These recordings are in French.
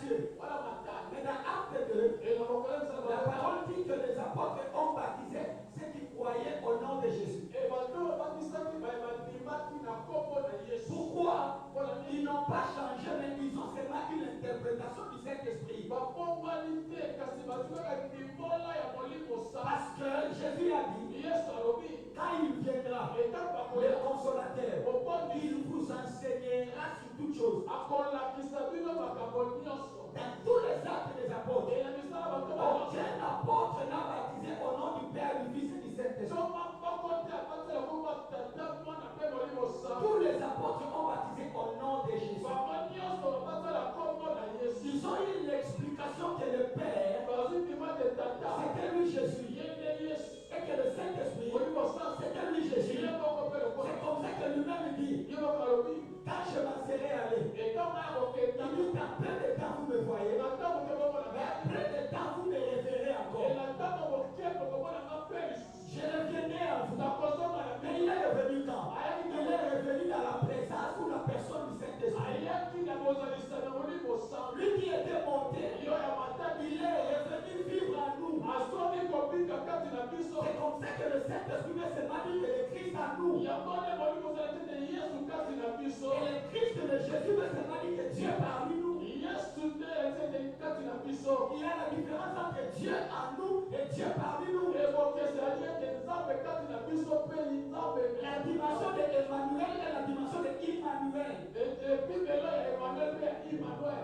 Matthieu. Mais dans Acte 2, la parole dit que les apôtres ont baptisé ceux qui croyaient au nom de Jésus. Pourquoi ils n'ont pas changé, mais ils ont seulement une interprétation du Saint-Esprit? Parce que Jésus a dit, quand il viendra, le consolateur, il vous enseignera sur toutes choses. Dans tous les actes des apôtres, aucun apôtre n'a baptisé au nom du Père, du Fils et du Saint-Esprit. Tous les apôtres ont baptisé au nom de Jésus. Ils ont eu l'explication que le Père, c'était lui Jésus. Et que le Saint-Esprit, c'était lui Jésus. C'est comme ça que lui-même dit, quand je m'en serai allé, il dit, dans peu de temps vous me voyez, mais après de temps vous me référez encore. Je reviendrai à vous. Mais il est revenu quand? Il est revenu dans la présence ou la personne du Saint-Esprit. Lui qui était monté, il est revenu vivre en nous. C'est comme ça que le Saint-Esprit veut se dire que le Christ en nous. Et le Christ de Jésus veut se dire que Dieu parmi nous. Il y a la différence entre Dieu en nous et Dieu parmi nous. La dimension de Emmanuel et la dimension de Immanuel.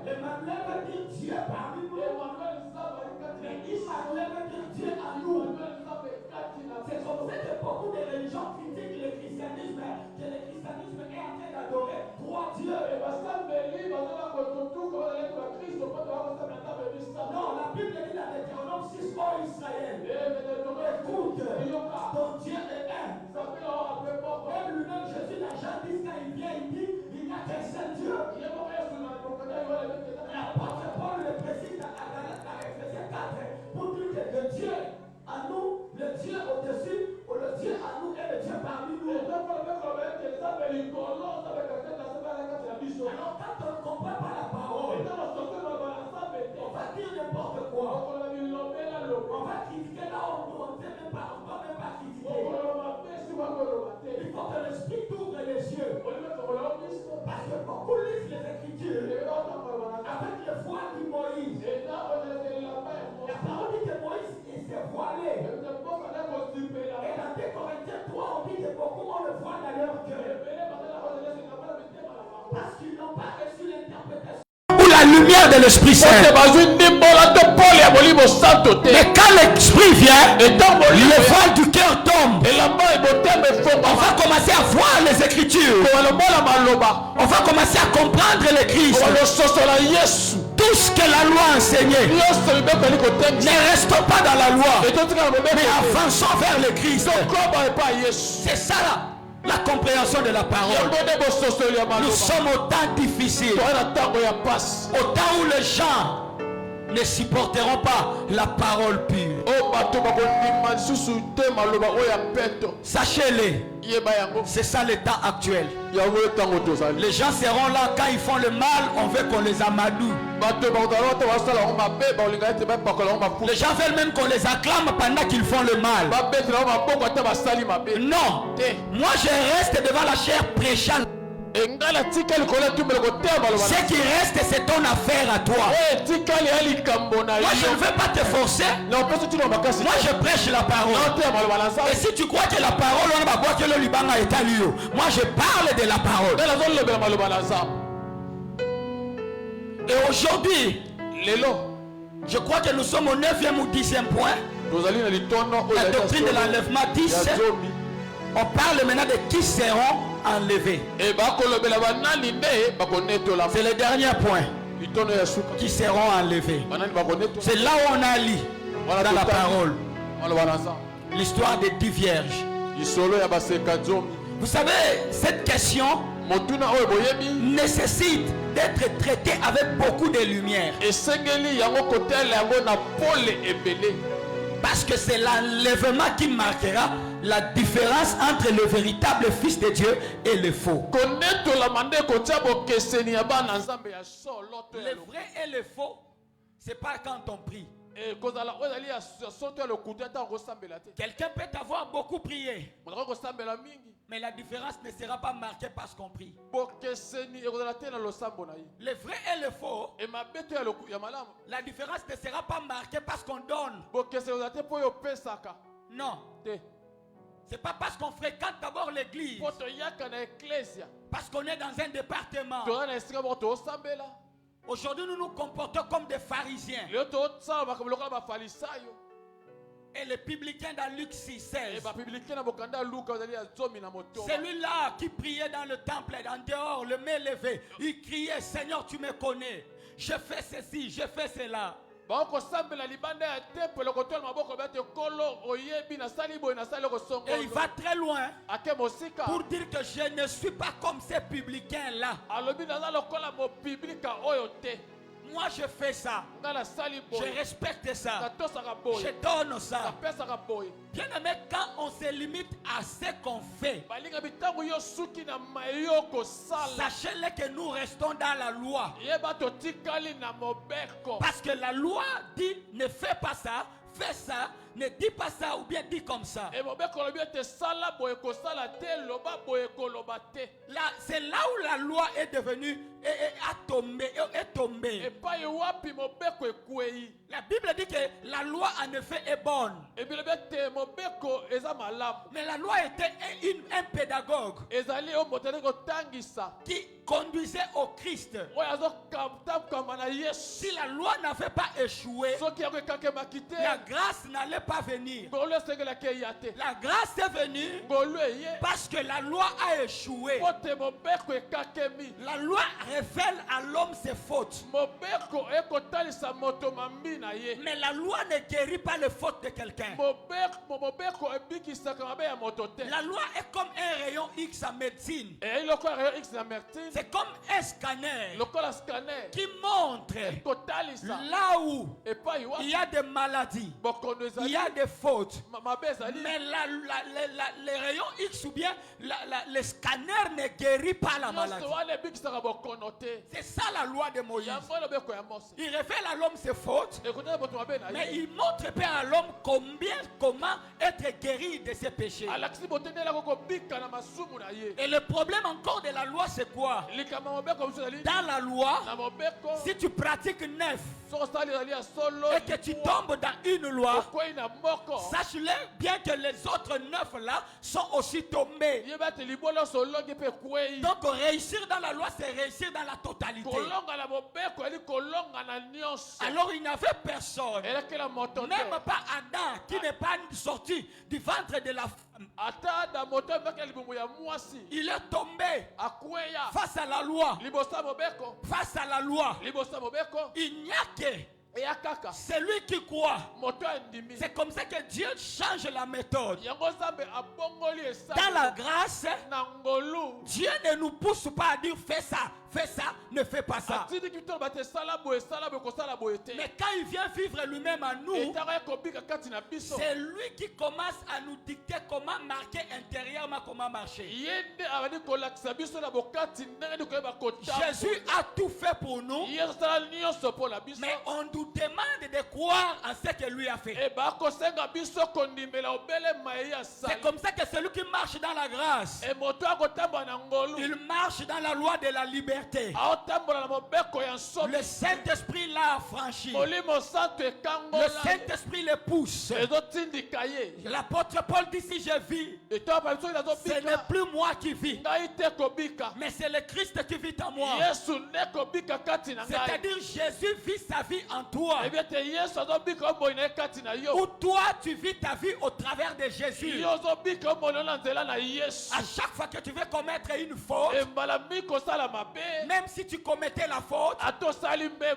Emmanuel veut dire Dieu parmi nous. Mais Immanuel veut dire Dieu en nous. C'est comme ça que beaucoup de religions critiquent le christianisme, que le christianisme est en train d'adorer trois dieux. Non, la Bible dit dans Deutéronome 6, ô Israël, écoute, ton Dieu est un. Même lui-même, Jésus n'a jamais dit quand il vient, il dit, il n'y a qu'un seul Dieu. L'apôtre Paul le précise à Ephésiens 4 pour dire que le Dieu à nous, le Dieu au-dessus, ou le Dieu à nous est le Dieu parmi nous. Alors quand on ne comprend pas la parole, on va dire n'importe quoi. On va critiquer là où on ne sait même pas, on ne va même pas critiquer. Il faut que l'Esprit t'ouvre les yeux. Parce que beaucoup lisent les Écritures avec le voile de Moïse. La parole dit que Moïse s'est voilé. Et dans 2 Corinthiens 3, on dit que beaucoup ont le voile dans leur cœur. Parce qu'ils n'ont pas reçu l'interprétation. La lumière de l'Esprit Saint. Mais quand l'Esprit vient, le voile du cœur tombe. On va commencer à voir les Écritures. On va commencer à comprendre le Christ. Tout ce que la loi enseignait. Ne restons pas dans la loi, mais avançons vers le Christ. C'est ça là. La compréhension de la parole. Nous sommes au temps difficile. Au temps où les gens ne supporteront pas la parole pure. Sachez-le, c'est ça l'état actuel. Les gens seront là quand ils font le mal, on veut qu'on les amadoue. Les gens veulent même qu'on les acclame pendant qu'ils font le mal. Non, moi je reste devant la chair prêchant. Ce qui reste, c'est ton affaire à toi. Moi je ne veux pas te forcer. Moi je prêche la parole. Et si tu crois que la parole, moi je parle de la parole. Et aujourd'hui, je crois que nous sommes au 9e ou 10e point. La doctrine de l'enlèvement 10. On parle maintenant de qui seront enlevés. C'est le dernier point. Qui seront enlevés. C'est là où on a lu dans la parole l'histoire des 10 vierges. Vous savez, cette question nécessite d'être traitée avec beaucoup de lumière. Parce que c'est l'enlèvement qui marquera la différence entre le véritable fils de Dieu et le faux. Le vrai et le faux, c'est pas quand on prie. Quelqu'un peut avoir beaucoup prié, mais la différence ne sera pas marquée parce qu'on prie. Le vrai et le faux, la différence ne sera pas marquée parce qu'on donne. Non. C'est pas parce qu'on fréquente d'abord l'église, parce qu'on est dans un département. Aujourd'hui, nous nous comportons comme des pharisiens. Et les publicains dans Luc 6:16. Celui-là qui priait dans le temple, en dehors, le main levé, il criait, Seigneur, tu me connais. Je fais ceci, je fais cela. Et il va très loin pour dire que je ne suis pas comme ces publicains-là. Moi je fais ça, je respecte ça, je donne ça. Bien aimé, quand on se limite à ce qu'on fait, sachez-le que nous restons dans la loi. Parce que la loi dit ne fais pas ça, fais ça, ne dis pas ça ou bien dis comme ça. Là, c'est là où la loi est devenue est tombée. La Bible dit que la loi en effet est bonne. Mais la loi était un pédagogue qui conduisait au Christ. Si la loi n'avait pas échoué, la grâce n'allait pas venir. La grâce est venue parce que la loi a échoué. La loi révèle à l'homme ses fautes. Mais la loi ne guérit pas les fautes de quelqu'un. La loi est comme un rayon X en médecine. C'est comme un scanner qui montre là où il y a des maladies, il y a des fautes. Mais les rayons X ou bien le scanner ne guérit pas la maladie. C'est ça la loi de Moïse. Il révèle à l'homme ses fautes, mais il montre pas à l'homme comment être guéri de ses péchés. Et le problème encore de la loi, c'est quoi? Dans la loi, si tu pratiques 9 et que tu tombes dans une loi, sache-le bien que les autres 9 là sont aussi tombés. Donc réussir dans la loi, c'est réussir dans la totalité. Alors il n'y avait personne, même pas Adam, qui n'est pas sorti du ventre de la femme. Il est tombé face à la loi. Face à la loi, il n'y a que celui qui croit. C'est comme ça que Dieu change la méthode. Dans la grâce, Dieu ne nous pousse pas à dire fais ça, ne fais pas ça. Mais quand il vient vivre lui-même à nous, c'est lui qui commence à nous dicter comment marquer intérieurement, comment marcher. Jésus a tout fait pour nous, mais on nous demande de croire en ce que lui a fait. C'est comme ça que celui qui marche dans la grâce, il marche dans la loi de la liberté. Le Saint-Esprit l'a affranchi. Le Saint-Esprit le pousse. L'apôtre Paul dit, si je vis, ce n'est plus moi qui vis, mais c'est le Christ qui vit en moi. C'est-à-dire Jésus vit sa vie en toi. Ou toi tu vis ta vie au travers de Jésus. À chaque fois que tu veux commettre une faute, même si tu commettais la faute,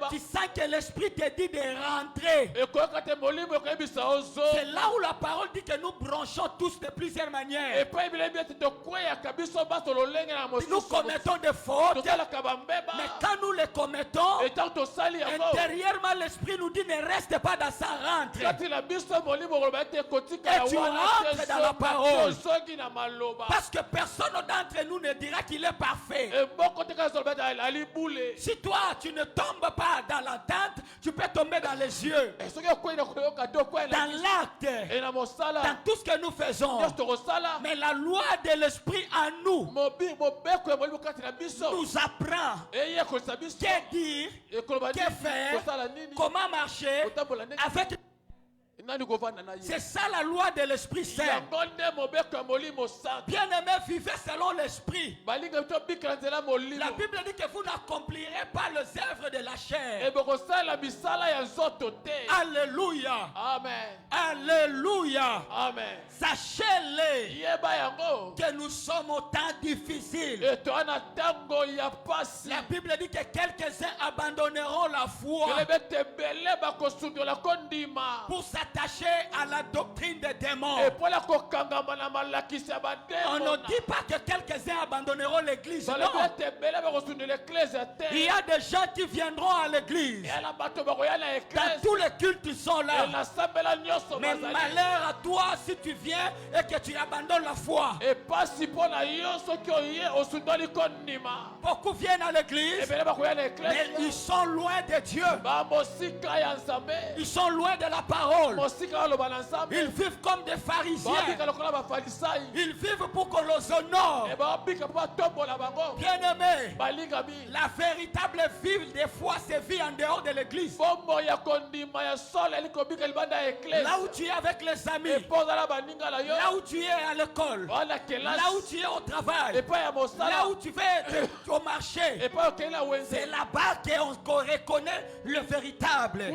tu sens que l'esprit te dit de rentrer. C'est là où la parole dit que nous branchons tous de plusieurs manières. Nous commettons des fautes, mais quand nous les commettons, Intérieurement, l'esprit nous dit ne reste pas dans sa rentre. Et tu rentres dans la parole. Parce que personne d'entre nous ne dira qu'il est parfait. Si toi tu ne tombes pas dans l'entente, tu peux tomber dans les yeux, dans l'acte, dans tout ce que nous faisons. Mais la loi de l'esprit en nous nous apprend que dire, que faire, comment marcher avec. C'est ça la loi de l'Esprit Saint. Bien-aimé, vivez selon l'Esprit. La Bible dit que vous n'accomplirez pas les œuvres de la chair. Alléluia. Amen. Alléluia. Amen. Sachez-le que nous sommes au temps difficile. La Bible dit que quelques-uns abandonneront la foi pour s'attacher à la doctrine des démons. On ne dit pas que quelques-uns abandonneront l'église. Non. Il y a des gens qui viendront à l'église. Dans tous les cultes, ils sont là. Mais malheur à toi si tu viens et que tu abandonnes la foi. Beaucoup viennent à l'église, mais ils sont loin de Dieu. Ils sont loin de la parole. Ils vivent comme des pharisiens. Ils vivent pour qu'on les honore. Bien-aimé, la véritable vie des fois se vit en dehors de l'église. Là où tu es avec les amis, là où tu es à l'école, là où tu es au travail, là où tu vas au marché, c'est là-bas qu'on reconnaît le véritable.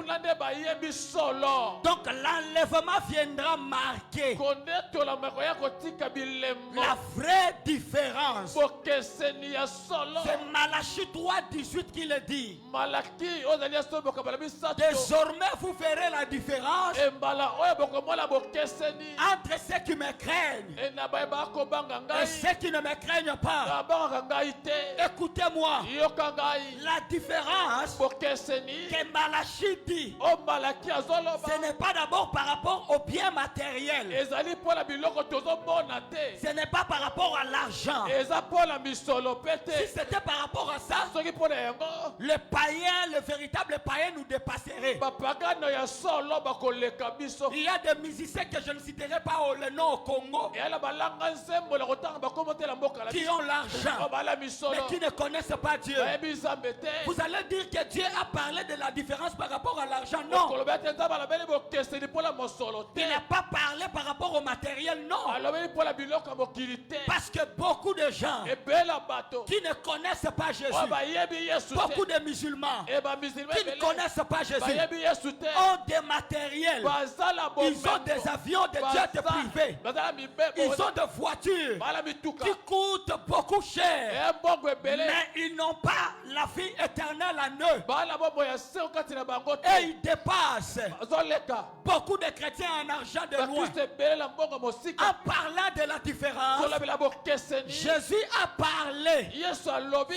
Donc l'enlèvement viendra marquer la vraie différence. C'est Malachie 3:18 qui le dit. Désormais vous verrez la différence entre ceux qui me craignent et ceux qui ne me craignent pas. Écoutez-moi, la différence que Malachie dit, ce n'est pas d'abord par rapport au bien matériel. Ce n'est pas par rapport à l'argent. Si c'était par rapport à ça, le païen, le véritable païen nous dépasserait. Il y a des musiciens que je ne citerai pas le nom au Congo qui ont l'argent mais qui ne connaissent pas Dieu. Vous allez dire que Dieu a parlé de la différence par rapport à l'argent. Non. Il n'a pas parlé par rapport au matériel. Non. Parce que beaucoup de gens qui ne connaissent pas Jésus, beaucoup de musulmans qui ne connaissent pas Jésus ont des matériels. Ils ont des avions, des jets privés. Ils ont des voitures qui coûtent beaucoup cher. Mais ils n'ont pas la vie éternelle en eux. Et ils dépassent beaucoup de chrétiens en argent de loin. En parlant de la différence, Jésus a parlé.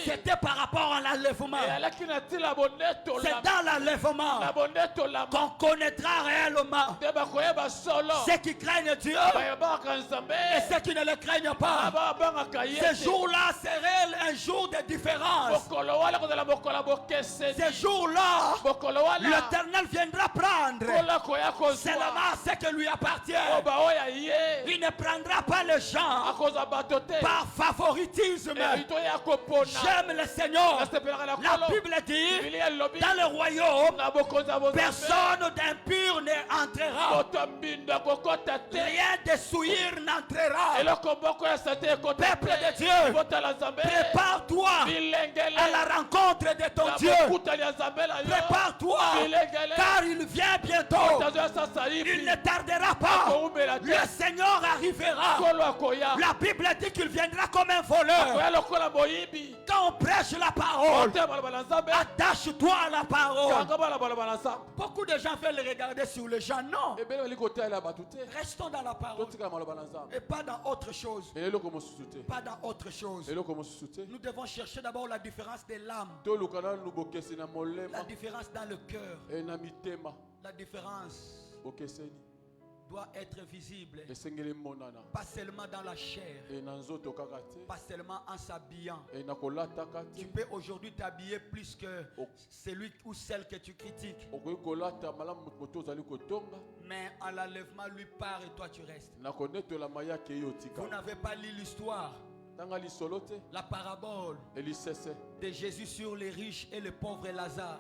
C'était par rapport à l'enlèvement. C'est dans l'enlèvement qu'on connaîtra réellement ceux qui craignent Dieu et ceux qui ne le craignent pas. Ce jour-là serait un jour de différence. Ce jour-là, l'Éternel viendra prendre seulement ce qui lui appartient. Il ne prendra pas les gens par favoritisme. J'aime le Seigneur. La Bible dit, dans le royaume, personne d'impur n'entrera. Rien de souillure n'entrera. Peuple de Dieu, prépare-toi à la rencontre de ton Dieu. Prépare-toi, car il vient bientôt. Il ne tardera pas, le Seigneur arrivera. La Bible dit qu'il viendra comme un voleur. Quand on prêche la parole, attache-toi à la parole. Beaucoup de gens veulent regarder sur les gens. Non. Restons dans la parole. Et pas dans autre chose. Pas dans autre chose. Nous devons chercher d'abord la différence des lames. La différence dans le cœur. La différence doit être visible. Pas seulement dans la chair. Pas seulement en s'habillant. Tu peux aujourd'hui t'habiller plus que celui ou celle que tu critiques. Mais en l'enlèvement lui part et toi tu restes. Vous n'avez pas lu l'histoire. La parabole de Jésus sur les riches et les pauvres et Lazare.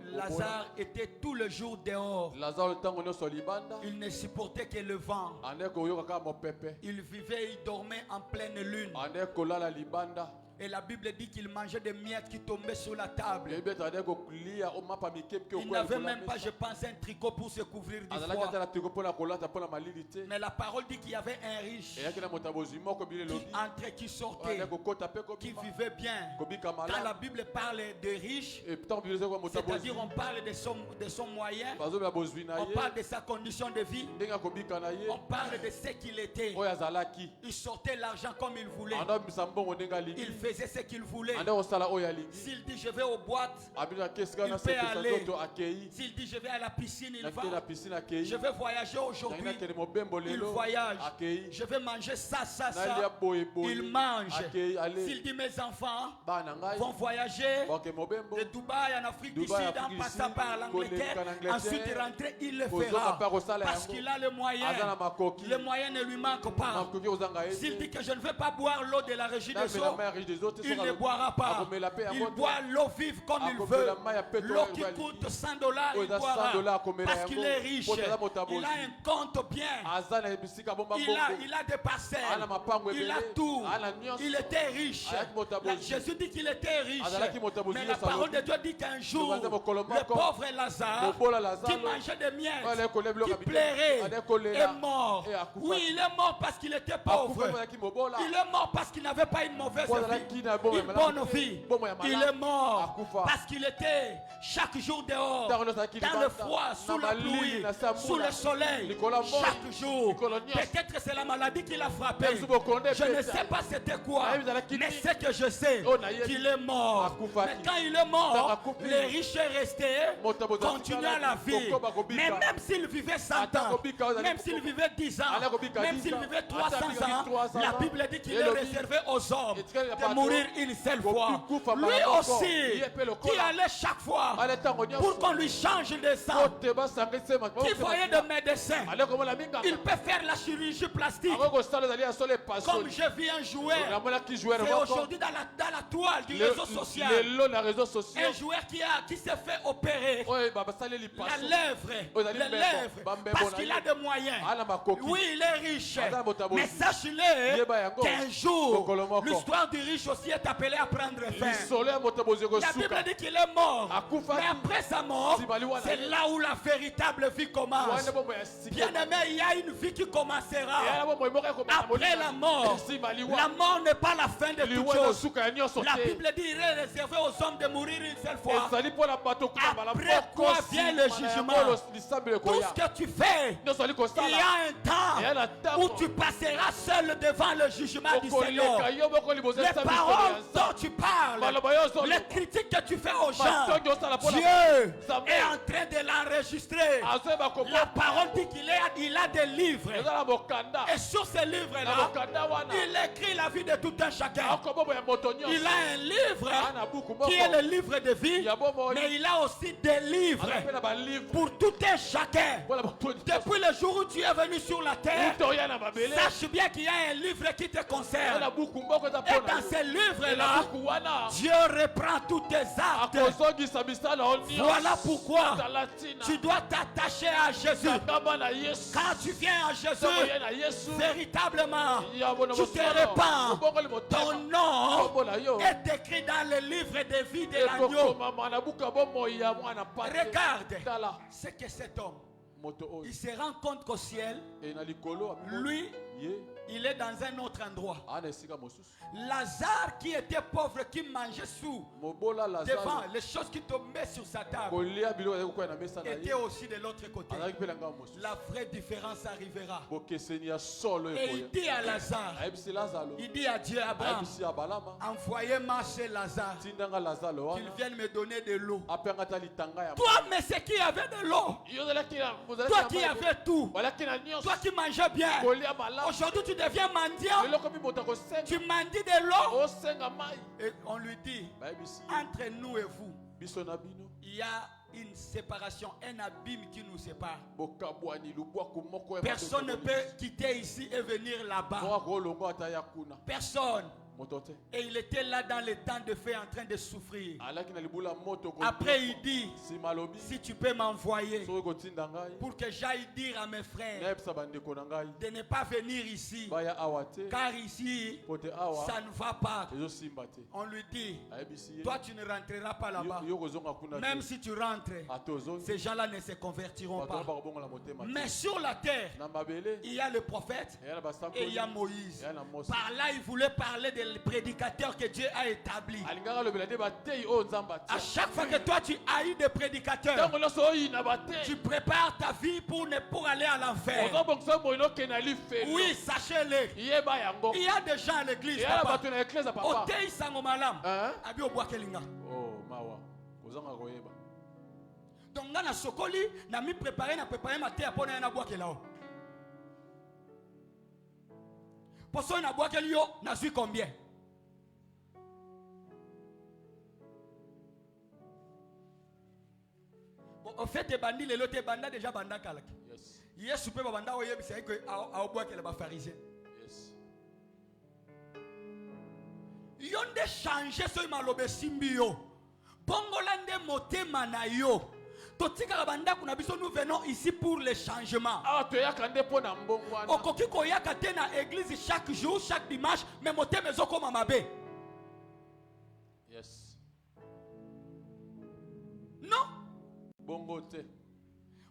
Lazare était tout le jour dehors. Il ne supportait que le vent. Il vivait, il dormait en pleine lune. Et la Bible dit qu'il mangeait des miettes qui tombaient sur la table. Il n'avait même pas, je pense, un tricot pour se couvrir du froid. Mais la parole dit qu'il y avait un riche qui entrait, qui sortait, qui vivait bien. Quand la Bible parle de riche, c'est-à-dire on parle de son moyen, on parle de sa condition de vie, on parle de ce qu'il était. Il sortait l'argent comme il voulait. Il faisait ce qu'il voulait. S'il dit je vais aux boîtes, il peut aller. S'il dit je vais à la piscine, il va. Je vais voyager aujourd'hui, il voyage. Je vais manger ça, ça, ça, il mange. S'il dit mes enfants vont voyager de Dubaï en Afrique du Sud en passant par l'Angleterre, ensuite rentrer, il le fera parce qu'il a le moyen. Le moyen ne lui manque pas. S'il dit que je ne veux pas boire l'eau de la régie des eaux, il ne boira pas. Il boit l'eau vive comme il veut. L'eau qui coûte $100, il boira parce qu'il est riche. Il a un compte bien. Il a des parcelles. Il a tout. Il était riche. Jésus dit qu'il était riche. Mais la parole de Dieu dit qu'un jour, le pauvre Lazare, qui mangeait des miettes, qui plairait, est mort. Oui, il est mort parce qu'il était pauvre. Il est mort parce qu'il n'avait pas une mauvaise vie, une bonne vie. Il est mort parce qu'il était chaque jour dehors, dans le froid, sous la pluie, sous le soleil, chaque jour. Peut-être c'est la maladie qui l'a frappé. Je ne sais pas c'était quoi, mais c'est que je sais qu'il est mort. Mais quand il est mort, les riches restaient, continuaient la vie. Mais même s'il vivait 100 ans, même s'il vivait 10 ans, même s'il vivait 300 ans, la Bible dit qu'il est réservé aux hommes de mourir une seule fois. Lui aussi, qui allait chaque fois pour qu'on lui change de sang, qui voyait de médecin, il peut faire la chirurgie plastique. Comme je vis un joueur, c'est aujourd'hui dans la toile du réseau social, un joueur qui s'est fait opérer la lèvre, parce qu'il a des moyens. Oui, il est riche, mais sache-le qu'un jour, l'histoire du riche aussi est appelée à prendre fin. La Bible dit qu'il est mort, mais après sa mort, c'est là où la véritable vie commence. Bien aimé, il y a une vie qui commencera après la mort. La mort n'est pas la fin de toute chose. La Bible dit qu'il est réservé aux hommes de mourir une seule fois. Après quoi vient le jugement. Tout ce que tu fais, il y a un temps où tu passeras seul devant le jugement du Seigneur. Les paroles dont tu parles, les critiques que tu fais aux gens, Dieu est en train de l'enregistrer. La parole dit qu'il a des livres. Et sur ces livres-là, il écrit la vie de tout un chacun. Il a un livre qui est le livre de vie, mais il a aussi des livres pour tout un chacun. Depuis le jour où tu es venu sur la terre, sache bien qu'il y a un livre qui te concerne. Et dans ces livres-là, Dieu reprend tous tes actes. Voilà pourquoi tu dois t'attacher à Jésus. Quand tu viens à Jésus, véritablement, tu te répands. Ton nom est écrit dans le livre de vie de l'agneau. Regarde ce que cet homme il se rend compte qu'au ciel, lui, il est dans un autre endroit. Lazare qui était pauvre, qui mangeait sous, devant les choses qui tombaient sur sa table, était aussi de l'autre côté. La vraie différence arrivera. Et il dit à Lazare, il dit à Dieu, Abraham, envoyez-moi chez Lazare, qu'il vienne me donner de l'eau. Toi, mais c'est qui avait de l'eau? Toi qui avais tout, toi qui mangeais bien, aujourd'hui tu deviens mendiant, tu mendies de l'eau. Et on lui dit, entre nous et vous, il y a une séparation, un abîme qui nous sépare. Personne ne peut quitter ici et venir là-bas. Personne. Et il était là dans le temps de feu en train de souffrir. Après il dit, si tu peux m'envoyer pour que j'aille dire à mes frères de ne pas venir ici, car ici ça ne va pas. On lui dit, toi tu ne rentreras pas là-bas. Même si tu rentres, ces gens-là ne se convertiront pas. Mais sur la terre, il y a le prophète et il y a Moïse. Par là il voulait parler de le prédicateur que Dieu a établi. À chaque fois que toi tu haïs des prédicateurs, tu prépares ta vie pour aller à l'enfer. Oui, sachez-le. Il y a des gens à l'église. Donc dans la sokoli, na mi préparé ma terre pour na boire que là. Pour ça na boire que yo na suis combien? En fait, les bandits, les lotés bandits déjà bandits kalak. Yes. Super bandits oye c'est que a boire que les pharisiens. Yes. Yonde changer so malobe simbio. Bongolande motema na yo. Totika banda kuna biso nous venons ici pour le changement. Okoki koyaka te na église chaque jour, chaque dimanche, mais motema ezoko mamabe. Yes. Non. Bongote.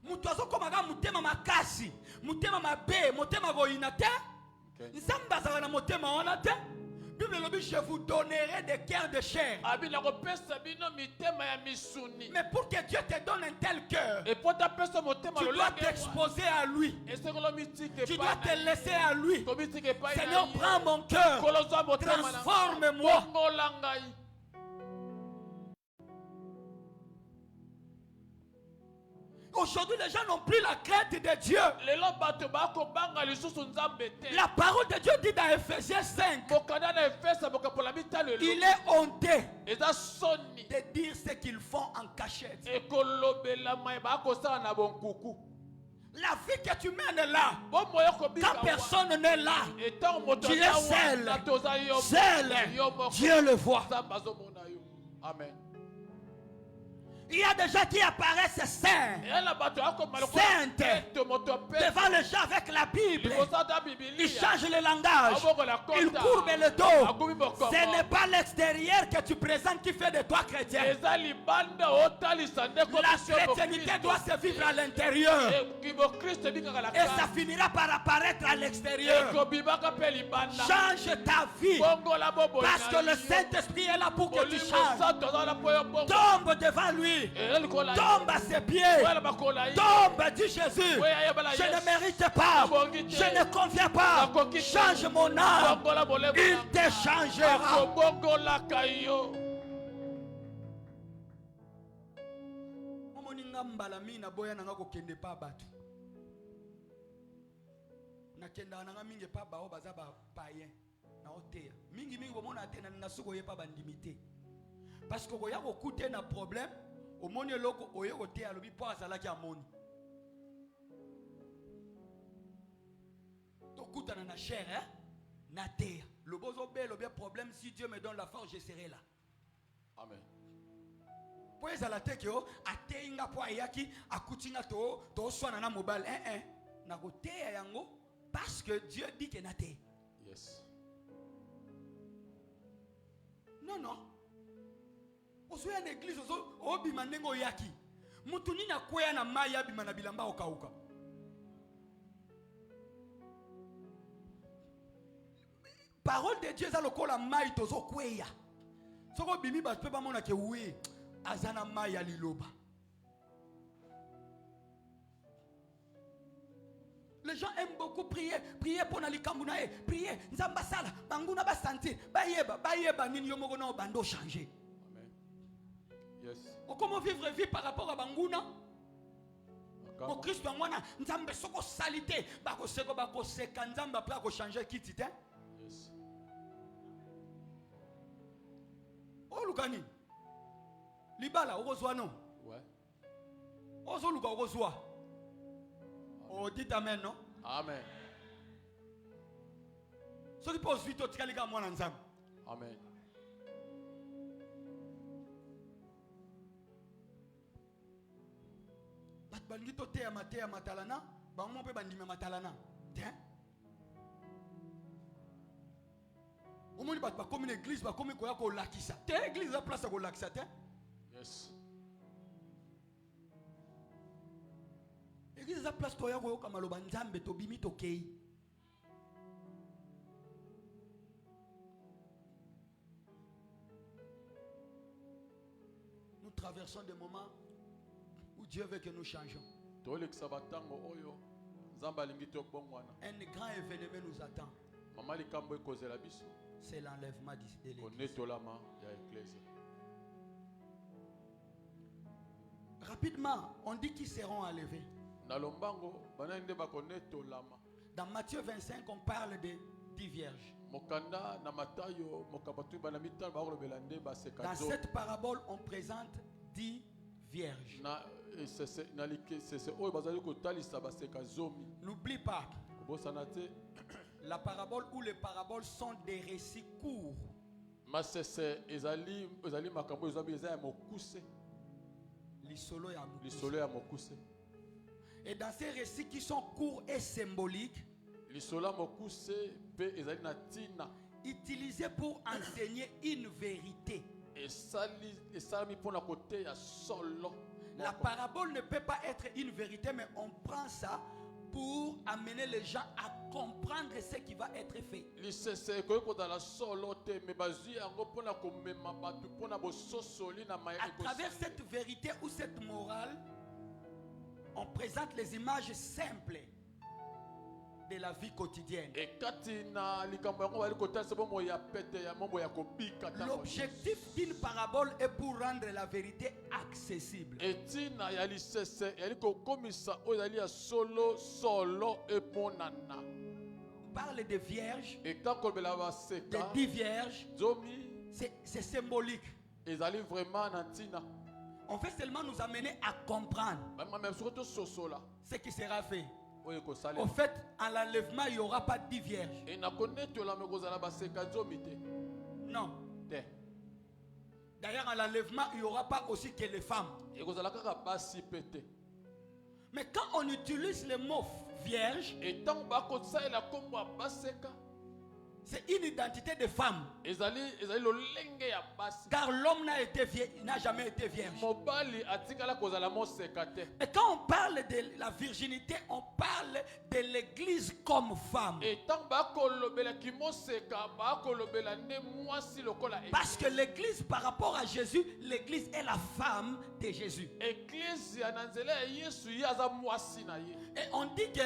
Mutu azokomaga mutema makasi, mutema mabe, mutema boyina te. Nzamba za na mutema wana te. Bible le dit, je vous donnerai des cœurs de chair. Mais pour que Dieu te donne un tel cœur, tu dois t'exposer à lui. Tu dois te laisser à lui. Seigneur, prends mon cœur, transforme-moi. Aujourd'hui, les gens n'ont plus la crainte de Dieu. La parole de Dieu dit dans Ephésiens 5, il est honteux de dire ce qu'ils font en cachette. La vie que tu mènes là, quand personne n'est là, tu es seul. Seul, Dieu le voit. Amen. Il y a des gens qui apparaissent saints, saintes, devant les gens avec la Bible. Ils changent le langage, ils courbent le dos. Ce n'est pas l'extérieur que tu présentes qui fait de toi chrétien. La chrétienté doit se vivre à l'intérieur. Et ça finira par apparaître à l'extérieur. Change ta vie. Parce que le Saint-Esprit est là pour que tu changes. Tombe devant lui. Tombe à ses pieds. Tombe, dit Jésus. Je ne mérite pas. Je ne conviens pas. Change mon âme. Il te changera. Parce que y a beaucoup de problèmes. Au monde loko oyoko te alobi po azalaki amoni. Tokutana na chair hein na terre. Le bozo bel bien problème si Dieu me donne la force je serai là. Amen. Po ezala te ke o ateinga po ayaki akutinga to swana na mobile na ko te yango parce que Dieu dit que na te. Yes. Non. Ozo ya l'église ozo obima ndengo yaki. Mutu nini akwea na mai abima na bilamba okauka. Parole de Dieu, ça le cola mai tozo kweya. Soko bimi ba pe ba mona ke oui, azana mai aliloba. Les gens aiment beaucoup prier, prier pour nalikambunae, prier, nzamba sala, banguna ba sentir, bayeba nini yomogo na bando changer. Amen. Yes. Comment vivre vie par rapport à banguna? Au Christ ngwana nzambe soko salité, bako seko bako seka nzamba pra ko changer kiti te. Yes. Oh lukani. Libala okozwa non? Ouais. Ozo luka okozwa. Oh, dites amen, non? Amen. Ce qui pose vite au tkaliga mwana nzambe. Amen. Bat balingito te ya matalana, ba mo pe bandime matalana. Tiens. Au moins bat ba comme une église, ba comme ko ya ko lakisa. Te église la place ko lakisa te. Yes. Église la place to ya ko kama lo banzambe to bimi to kei. Nous traversons des moments où Dieu veut que nous changions. Un grand événement nous attend. C'est l'enlèvement de l'église. Rapidement, on dit qu'ils seront enlevés. Dans Matthieu 25, on parle de 10 vierges. Dans cette parabole, on présente 10 vierges. N'oublie pas, la parabole ou les paraboles sont des récits courts. Et dans ces récits qui sont courts et symboliques, utilisés pour enseigner une vérité. La parabole ne peut pas être une vérité, mais on prend ça pour amener les gens à comprendre ce qui va être fait. À travers cette vérité ou cette morale, on présente les images simples de la vie quotidienne. L'objectif d'une parabole est pour rendre la vérité accessible. On parle de vierges, de 10 vierges, c'est symbolique. On veut seulement nous amener à comprendre ce qui sera fait. Au fait, à l'enlèvement, il n'y aura pas 10 vierges. Non. D'ailleurs, à l'enlèvement, il n'y aura pas aussi que les femmes. Mais quand on utilise le mot vierge, c'est une identité de femme. Car l'homme n'a jamais été vierge. Et quand on parle de la virginité, on parle de l'église comme femme. Parce que l'église, par rapport à Jésus, l'église est la femme de Jésus. Et on dit que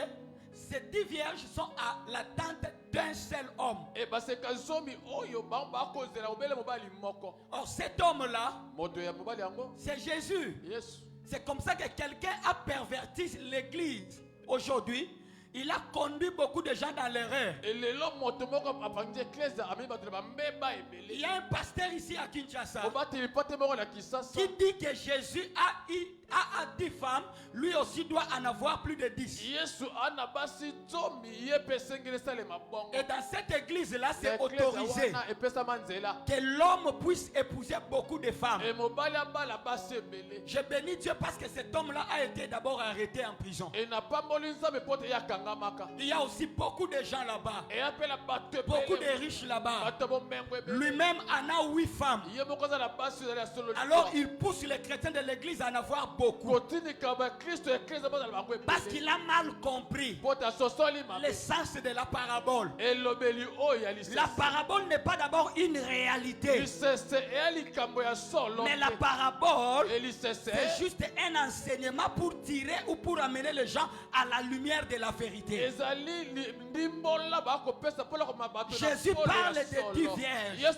ces 10 vierges sont à l'attente d'un seul homme. Or cet homme-là, c'est Jésus. C'est comme ça que quelqu'un a perverti l'église. Aujourd'hui, il a conduit beaucoup de gens dans l'erreur. Il y a un pasteur ici à Kinshasa qui dit que Jésus a 10 femmes, lui aussi doit en avoir plus de 10. Et dans cette église-là, c'est autorisé que l'homme puisse épouser beaucoup de femmes. Je bénis Dieu parce que cet homme-là a été d'abord arrêté en prison. Il y a aussi beaucoup de gens là-bas, beaucoup de riches là-bas. Lui-même en a 8 femmes. Alors il pousse les chrétiens de l'église à en avoir beaucoup. Parce qu'il a mal compris le sens de la parabole. La parabole n'est pas d'abord une réalité. Mais la parabole, c'est juste un enseignement pour tirer ou pour amener les gens à la lumière de la vérité. Jésus parle de 10 vierges.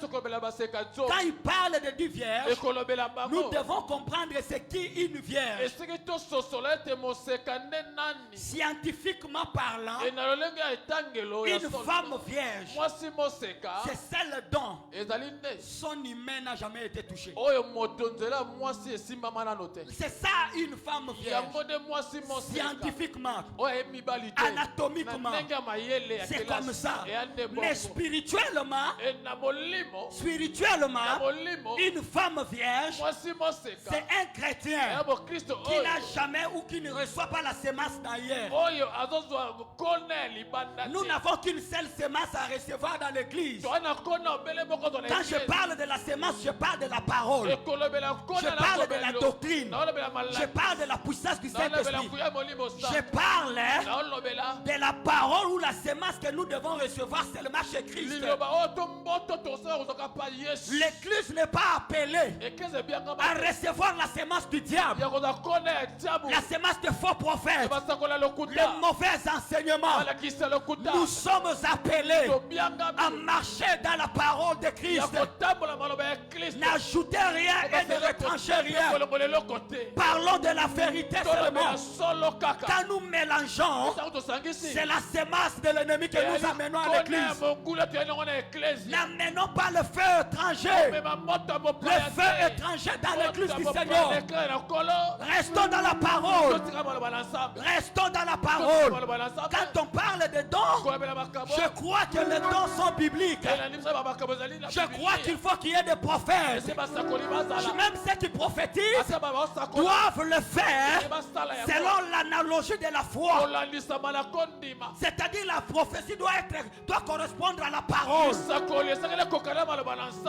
Quand il parle de 10 vierges, nous devons comprendre ce qu'est une vierge. Scientifiquement parlant, une femme vierge, c'est celle dont son hymen n'a jamais été touché. C'est ça une femme vierge. Scientifiquement, anatomiquement, c'est comme ça. Mais spirituellement, une femme vierge, c'est un chrétien qui n'a jamais ou qui ne reçoit pas la sémence d'ailleurs. Nous n'avons qu'une seule sémence à recevoir dans l'église. Quand je parle de la sémence, je parle de la parole. Je parle de la doctrine. Je parle de la puissance du Saint-Esprit. Je parle de la parole ou la sémence que nous devons recevoir seulement chez Christ. L'église n'est pas appelée à recevoir la sémence du diable, la sémence de faux prophètes, les mauvais enseignements. Nous sommes appelés à marcher dans la parole de Christ. N'ajoutez rien et ne retranchez rien. Parlons de la vérité seulement. Quand nous mélangeons, c'est la sémence de l'ennemi que nous amenons à l'église. N'amenons pas le feu étranger. Le feu étranger dans l'église du Seigneur. Restons dans la parole. Restons dans la parole. Quand on parle de dons, je crois que les dons sont bibliques. Je crois qu'il faut qu'il y ait des prophètes. Même ceux qui prophétisent doivent le faire selon l'analogie de la foi. C'est-à-dire la prophétie doit correspondre à la parole.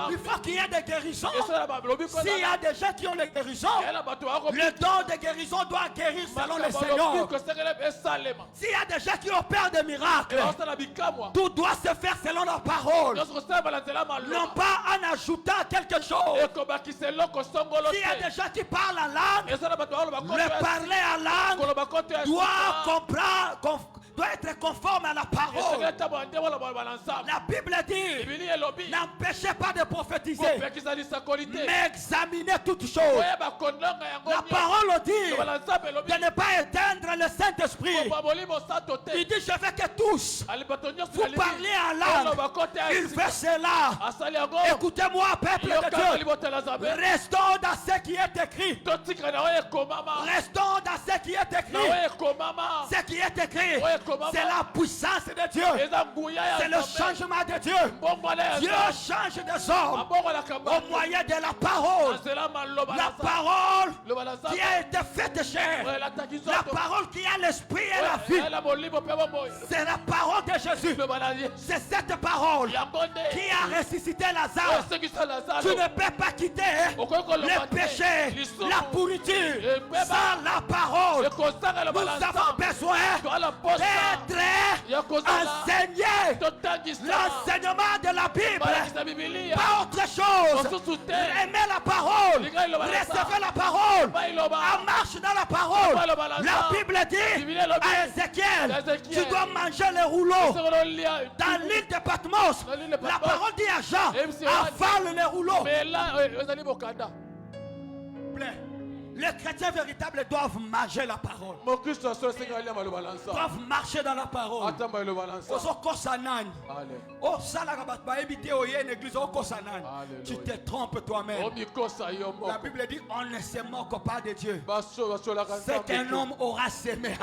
Il faut qu'il y ait des guérisons. S'il y a des gens qui ont les guérisons, le don de guérison doit guérir selon le Seigneur. S'il y a des gens qui opèrent des miracles, tout doit se faire selon la parole, non pas en ajoutant quelque chose. S'il y a des gens qui parlent en langue, le parler en langue doit être conforme à la parole. La Bible dit, n'empêchez pas de prophétiser, mais examinez toutes choses. La parole dit de ne pas éteindre le Saint-Esprit. Il dit, je veux que tous vous parlez en langue. Il veut cela. Écoutez-moi, peuple de Dieu. Restons dans ce qui est écrit. Restons dans ce qui est écrit. Ce qui est écrit, c'est la puissance de Dieu. C'est le changement de Dieu. Dieu change des hommes au moyen de la parole. La parole qui a été faite chair. La parole qui a l'esprit et la vie. C'est la parole de Jésus. C'est cette parole qui a ressuscité Lazare. Tu ne peux pas quitter le péché, la pourriture sans la parole. Nous avons besoin d'être enseignés. L'enseignement de la Bible, pas autre chose. Aimez la parole, recevez la parole, en marche dans la parole. La Bible dit à Ézéchiel, tu dois manger les rouleaux. Dans l'île de Patmos, la parole dit à Jean, avale les rouleaux. Les chrétiens véritables doivent manger la parole. Doivent marcher dans la parole. Tu te trompes toi-même. La Bible dit on ne se moque pas de Dieu. C'est qu'un homme aura semé.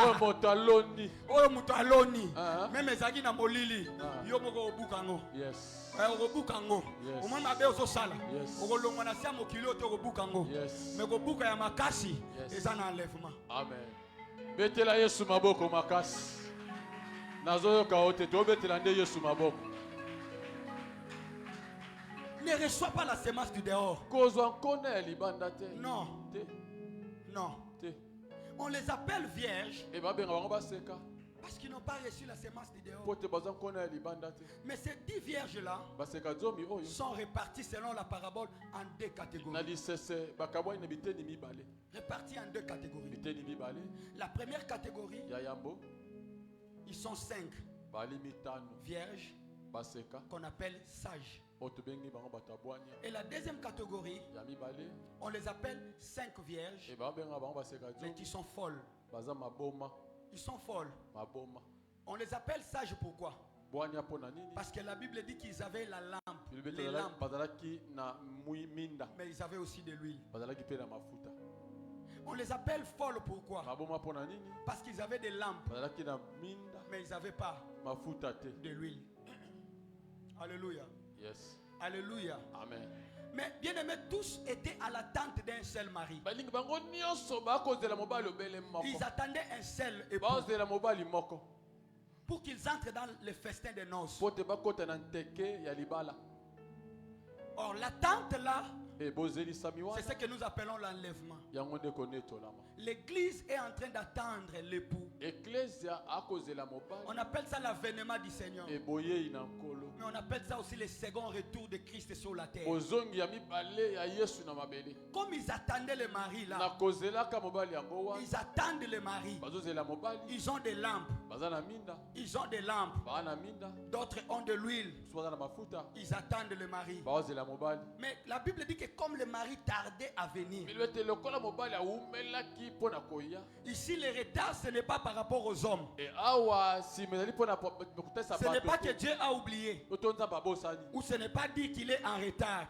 Même ezaki na molili. Yo moko obukango. Yes. Obukango. Omwana be ozosala. Okolongwa na sia mokili oto obukango. Mais kobuka ya makasi eza na enlèvement. Amen. Betela Yesu maboko makasi. Nazoyoka ote to betela nde Yesu maboko. Ne reçois pas la sémence du dehors. Kozwa nkone libanda te. Non. Non. On les appelle vierges parce qu'ils n'ont pas reçu la sémence d'idéal. Mais ces 10 vierges-là sont réparties selon la parabole en 2 catégories. Réparties en 2 catégories. La première catégorie, ils sont 5 vierges qu'on appelle sages. Et la deuxième catégorie, on les appelle 5 vierges, mais qui sont folles. Ils sont folles. On les appelle sages pourquoi? Parce que la Bible dit qu'ils avaient la lampe, les lampes, mais ils avaient aussi de l'huile. On les appelle folles pourquoi? Parce qu'ils avaient des lampes, mais ils n'avaient pas de l'huile. Alléluia. Yes. Alléluia. Amen. Mais bien aimés, tous étaient à l'attente d'un seul mari. Ils attendaient un seul époux pour qu'ils entrent dans le festin des noces. Or l'attente là, c'est ce que nous appelons l'enlèvement. L'église est en train d'attendre l'époux. On appelle ça l'avènement du Seigneur. Mais on appelle ça aussi le second retour de Christ sur la terre. Comme ils attendaient le mari là, ils attendent le mari. Ils ont des lampes. Ils ont des lampes. D'autres ont de l'huile. Ils attendent le mari. Mais la Bible dit que comme le mari tardait à venir, ici le retard ce n'est pas par rapport aux hommes. Ce n'est pas que Dieu a oublié, ou ce n'est pas dit qu'il est en retard.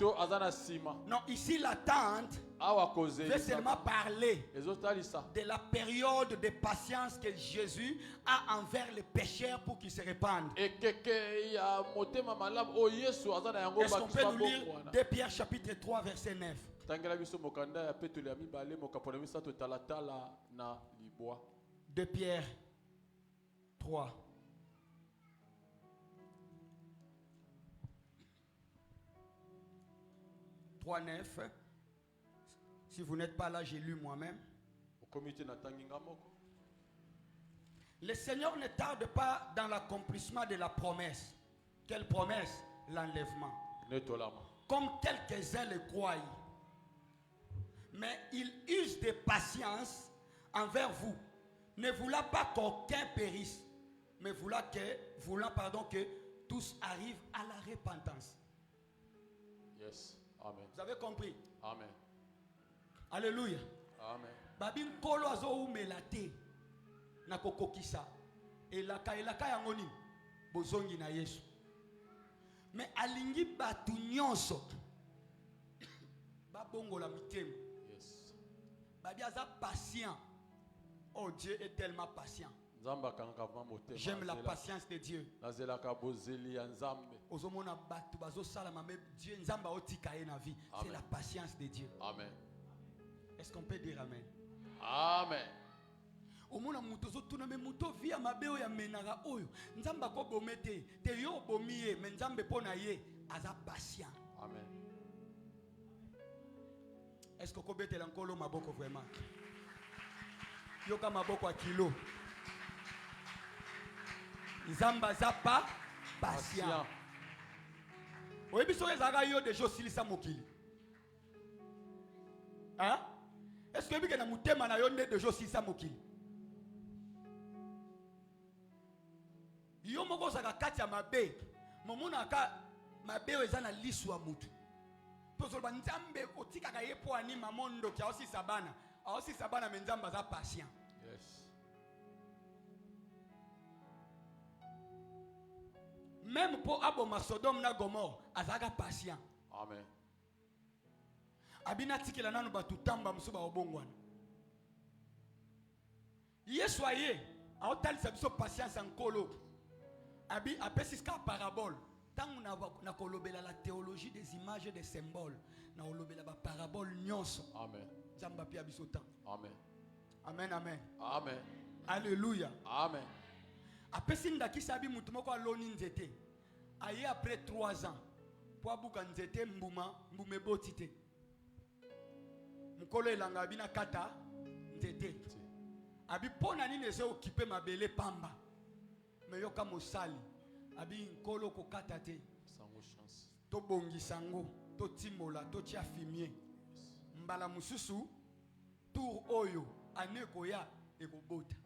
Non, ici l'attente veut seulement parler de la période de patience que Jésus a envers les pécheurs pour qu'ils se répandent. Est-ce qu'on peut nous lire 2 Pierre chapitre 3 verset 9? 2 Pierre 3. Si vous n'êtes pas là, j'ai lu moi-même. Le Seigneur ne tarde pas dans l'accomplissement de la promesse. Quelle promesse? L'enlèvement. Comme quelques-uns le croient. Mais il use de patience envers vous, ne voulant pas qu'aucun périsse, mais voulant que tous arrivent à la repentance. Yes. Amen. Vous avez compris? Amen. Alléluia. Amen. Babin kolo azo umelate na kokokisa elaka yangoni bozongi na Yesu. Mais alingi batu nyonso babongola mitema. Yes. Babi aza patient. Oh, Dieu est tellement patient. J'aime la patience de Dieu. C'est la patience de Dieu. Amen. Est-ce qu'on peut dire amen? Amen. Omona muto zo tuna me muto via mabeo ya menara oyo nzamba ko bomete te yo bomiye me nzambe pona ye aza patient. Amen. Est-ce que ko betela nkolo maboko vraiment? Yoka maboko a kilo. Nzamba za pa patient. Oyebi so ezaka yo de jo silisa mokili. Hein? Est-ce que vous avez un mutema na yo de jo silisa mokili? Yo moko saka kati ya mabe momona ka mabe eza na lisu ya mutu tozoloba nzambe otikaka ye po anima mondo kia osi sabana me nzamba za patient. Yes. Même pour aboma Sodome na Gomorre azaka patient. Amen. Abina tikela nanu batutamba musuba obongwana Yesu aye aotalisa biso patience nkolo abi apesiska parabole tant na kolobela la théologie des images et des symboles na kolobela ba parabole nyonso. Amen. Jamba pia biso temps. Amen. Amen, amen. Amen. Alléluia. Amen. Apesi ndakisa abi mutu moko aloni nzete aye après 3 ans po abuka nzete mbume boti te mukolo elanga bina kata nzete abi pona nini eze occupé mabele pamba mais yoka mosali abi nkolo kokata te sango chance to bongisa ngo to timola to tia fumier mbala mususu tour oyo anekoya ekobota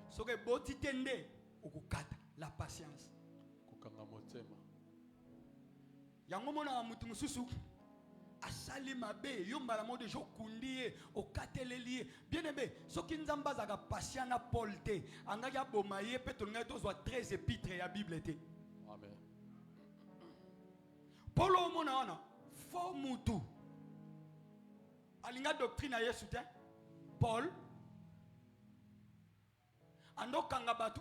soke boti tende okukata la patience kokanga motema yango mona mutu mususu asali mabe yo mbala mo deja okundiye okateleli bien aimé soki nzamba azaka patient na Paul te angaki aboma ye pe tolingai tozwa 13 épîtres ya Bible te. Amen. Paul omona wana fo mutu alinga doctrine ya Yesu te. Paul andokanga batu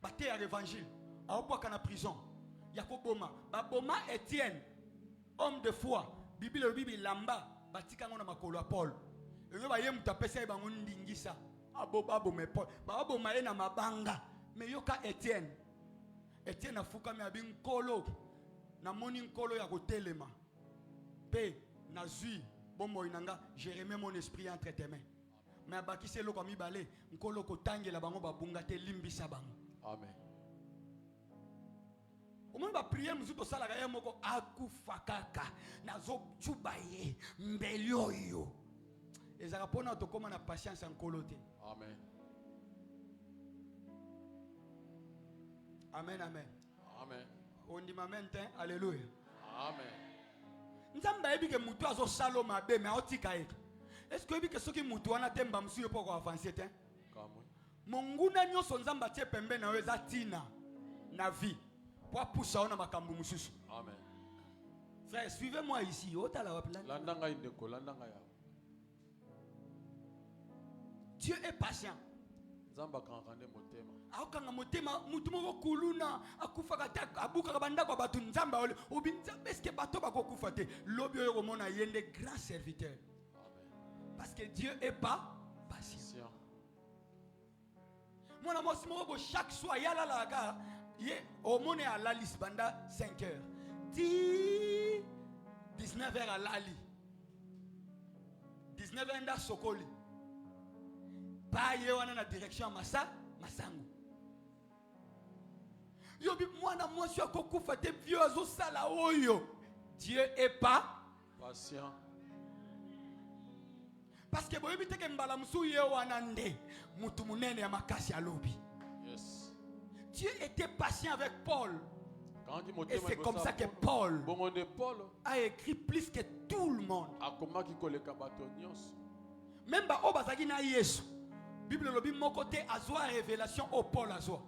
bate ya évangile aobwaka na prison yakoboma baboma Étienne homme de foi Bible lamba batika ngona makolo ya Paul eyo ba ye mutapesa bango ndingisa abobabo Paul baboma ye na mabanga me yoka Étienne afuka me abi nkolo na moni nkolo ya kotelema pe nazui bombo inanga Jérémie mon esprit entre tes mains mais abakise loko mibale nkolo kotangela bango babunga te limbisa bango. Amen. Omoni ba prière musuto salaka ye moko akufa kaka nazo chubaye mbelioyo ezaka pona tokoma na patience nkolo te. Amen. Amen, amen. Amen. On dit amen, alléluia. Amen. Nzamba ebi ke mutu azo salo mabe me otika e. Est-ce que ebi ke soki mutu wana temba msuyo poko avancer te? Kamwe. Monguna nyoso nzamba tie pembe na weza tina na vie. Pour pousser on a makambu mususu. Amen. Frère, suivez-moi ici. Landanga indeko, landanga ya. Dieu est patient. Nzamba kankande motema. Akanga motema mutu moko kuluna akufaka ta abuka kabanda kwa batu nzamba ole obi nzamba eske bato bakokufa te lobi oyo komona yende grand serviteur. Amen. Parce que Dieu est pas patient. Mona mosi moko chaque soir yala la ga ye omone à la liste banda 5 heures. 19 heures à Lali. 19 heures à Sokoli. Pas ye wana na direction Masangu. Yobi mwana mwasi akokufa te vieux azo sala oyo. Dieu est pas patient. Parce que boyebi teke mbala musu ye wana nde mutu munene ya makasi ya lobi. Yes. Dieu était patient avec Paul. Et c'est comme ça que Paul a écrit plus que tout le monde. Même ba obazaki na Yesu. Bible lobi moko te azwa révélation au Paul azwa.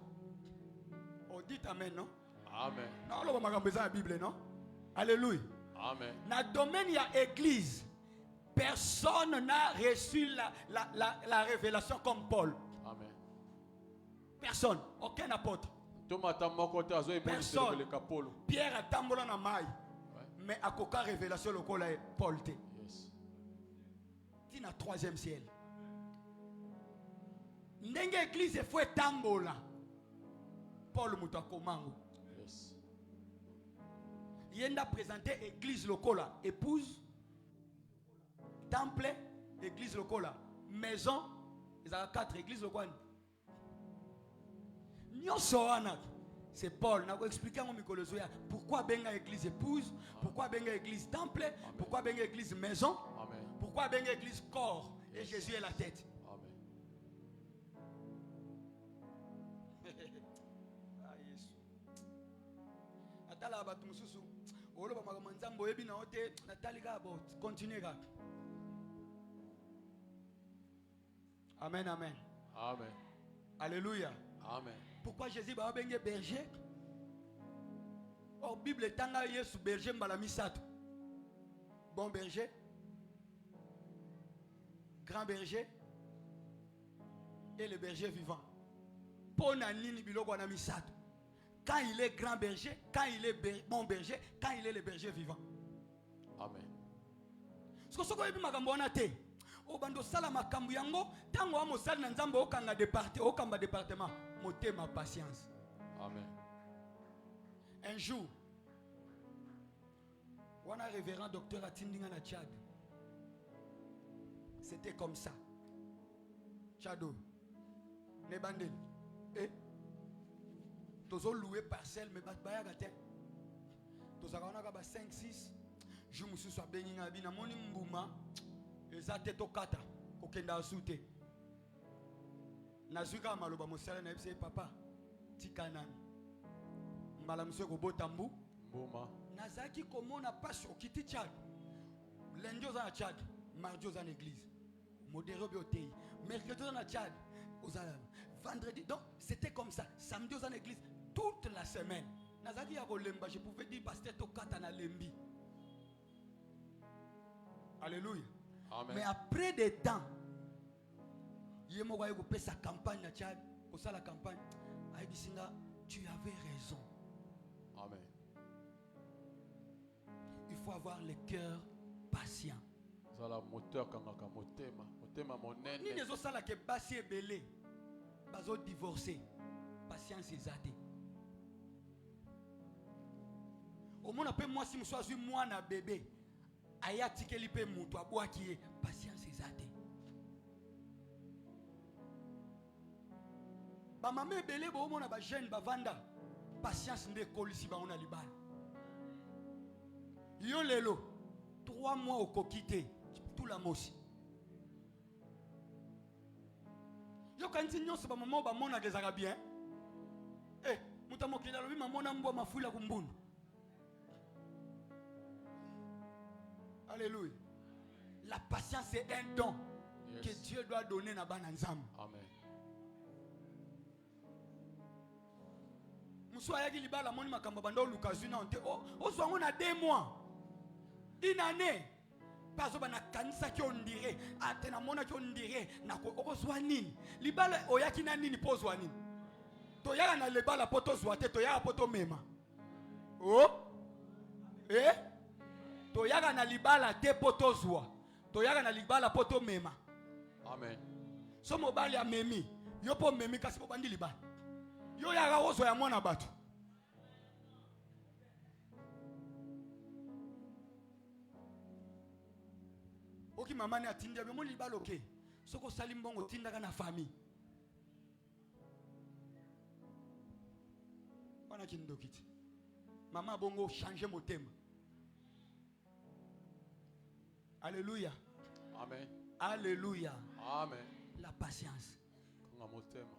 On dit amen, non? Amen. Non, lo ba makambo za Bible, non? Alléluia. Amen. Na domaine ya église, personne n'a reçu la révélation comme Paul. Amen. Personne, aucun apôtre. Personne. Pierre a tambola na mai. Mais à koka révélation le kola Paul te. Yes. Tina troisième ciel. Ndenge église faut tambola. Paul mutakomango. Yes. Yenda présenter église lokola épouse temple église lokola maison ils ont 4 églises lokola. C'est Paul. N'a expliqué pourquoi benga église épouse, pourquoi benga église temple, pourquoi benga église maison, pourquoi benga église corps et Jésus est la tête. Amen. Ah Jésus. Atala batu mususu. Olo ba makambo yebi na ote natalika about. Continue ga. Amen, amen. Amen. Alléluia. Amen. Pourquoi Jésus va benga berger? Or Bible tanga Yesu berger mbala misato. Bon berger, grand berger et le berger vivant. Pona nini biloko na misato. Quand il est grand berger, quand il est bon berger, quand il est le berger vivant. Amen. Ce que yebi makambo na te. O bando sala makambo yango tango wa mosali na nzambe okanga département motema patience. Amen. Un jour on a révérend docteur Atindinga na Tchad. C'était comme ça. Chado. Nebandel. Eh? Tozo loué parcelle, mais batbaya gate. Tozo gana gaba 5-6. Je me suis béni na bina moni mbuma. Ezate to kata. Kokenda asute. Nazuka maloba mosala na ebise papa. Tikanani. Mbala monsieur ko botambu. Mbuma. Nazaki komona passe au kiti Tchad. Lundi aux à Tchad, mardi aux en église. Modéré au biotei. Mercredi aux en Tchad. Vendredi. Donc c'était comme ça. Samedi aux en église. Toute la semaine. Nazaki ya kolemba. Je pouvais dire pasteur Tokata na lembi. Alléluia. Amen. Mais après des temps, il m'a dit sa campagne à Tchad. Pour ça la campagne. Il dit tu avais raison. Amen. Il faut avoir le cœur patient. Ni les autres là que basi et belé, bazo divorcé, patience ezate. Au moins après moi si je suis moi na bébé, aya tikeli pe mutu aboa qui est patience ezate. Ba mama belé bo mona ba jeune ba vanda, patience nde kolisi ba ona libala. Yo lelo 3 mois au kokité tout la mosi. Yo kanti nyonso ba maman ba mona kezaka bien. Eh, mutamo kila lobi mamona mbo mafula kumbundu. Alléluia. La patience est un don que Dieu doit donner na bana nzambe. Amen. Muso ayaki libala moni makamba bando lukazuna onte o so ngona 2 mois. Une année. Parce que na kanisa ki on dirait atena mona ki on dirait na ko okozwa nini libala oyaki na nini pozwa nini to yaka na libala poto zwa te to yaka poto mema oh eh to yaka na libala te poto zwa to yaka na libala poto mema. Amen. So mobali ya memi yo po memi kasi po bandi libala yo yaka ozo ya mwana batu. Oki mama ne atindia be mo libala okay soko salimbongo tindaka na famille wana kindokiti mama bongo changer motema. Alléluia. Amen. Alléluia. Amen. La patience. Kanga motema.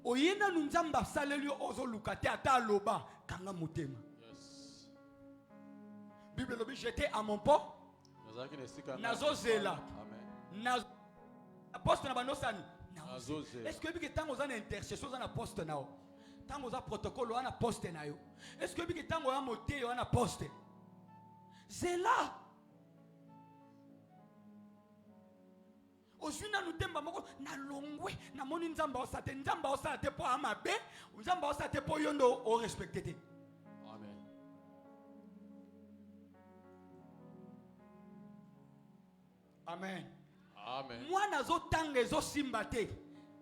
Oyena nunzamba saleli ozo lukate ata loba kanga motema. Yes. Bible lobi j'étais à mon pot. Nazozela. Amen. Aposte na banosani. Est-ce que bi tango za na intercession za na poste nao? Tango za protocole na poste na yo. Est-ce que bi tango ya moté yo na poste? Zela. Ozuna nutemba moko na longwe na moni nzamba osate po amabe, nzamba osate po yondo o respecté. Amen. Amen. Amen. Moi nazo tanga ezo simba te.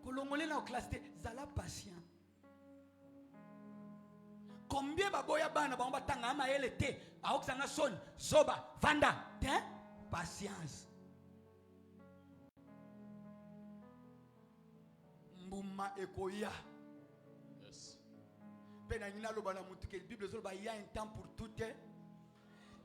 Kolongole na classe te zala patient. Combien baboya bana ba tanga ama ele te, aoksanga son, soba, vanda, hein? Patience. Mbuma ekoya. Yes. Pena nina lo bana mutuke Bible zo ba ya un temps pour tout.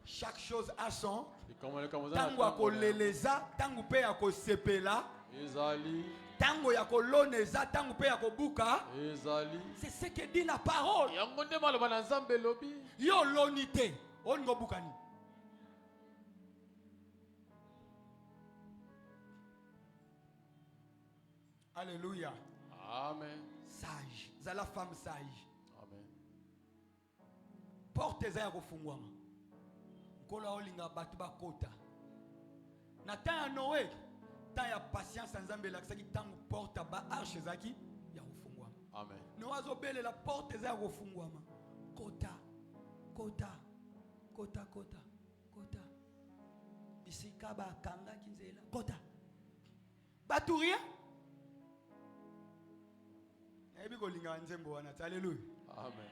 Chaque chose a son. Tango ya koleleza, tango pe ya kosepela. Ezali. Tango ya koloneza, tango pe ya kobuka. Ezali. C'est ce que dit la parole. Yango nde maloba na Nzambe lobi. Yo lonité, on ngo bukani. Alléluia. Amen. Sage. Zala femme sage. Amen. Porte za ya kofungwama. Kola olinga batu bakota. Na ta Noé, ta ya patience Nzambe la kisaki tangu porte ba arche zaki ya kofungwama. Amen. Noé azobele la porte za ya kofungwama. Kota. Kota. Kota kota. Kota. Bisika ba kanga kinzela. Kota. Baturia. Alléluia. Amen.